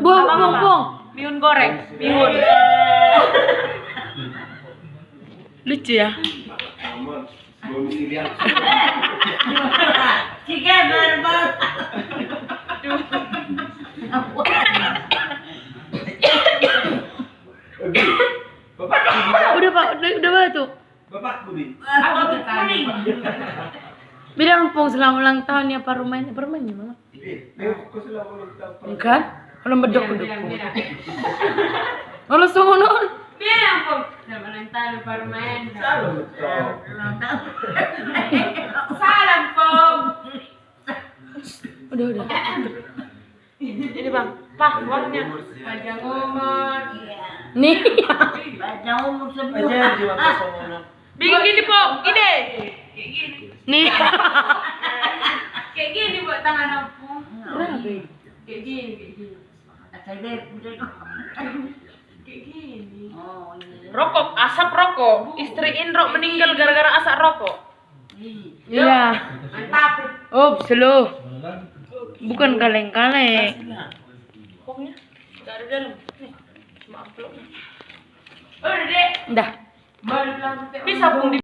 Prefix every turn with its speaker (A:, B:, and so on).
A: Bong.
B: Bihun goreng. Bihun. Lucu ya.
C: Chicken burger.
A: Udah Pak, udah batuk.
D: Bapak Budi.
C: Aku kuning.
A: Bilang Pong selamat ulang tahun ya Pak rumahnya. Permennya Mama.
D: Kau selalu ulang tahun.
A: Kan? Kalau bedok. Kalau songon.
C: Bilang Pong. Selamat ulang tahun permen. Salam Pong.
A: Udah.
B: Ini Bang. Pak, uangnya.
C: Panjang umur.
A: Nih.
C: Panjang umur sebelum.
D: Aja jiwa kosong.
B: Bingung gini, Pong. Gini.
C: Kayak gini.
A: Nih.
C: Kayak gini buat tangan aku.
A: Berapa?
C: Kayak gini. Kayak gini. Oh, ini.
B: Rokok, asap rokok. Istri Indro meninggal gara-gara asap rokok.
A: Iya.
C: Mantap.
A: Oh, slow. Bukan kaleng-kaleng.
B: Pokoknya enggak ada dalam. Nih, cuma amplopnya.
C: Udah, Dek.
A: Dah.
C: Baru bilang
B: Bisa Pong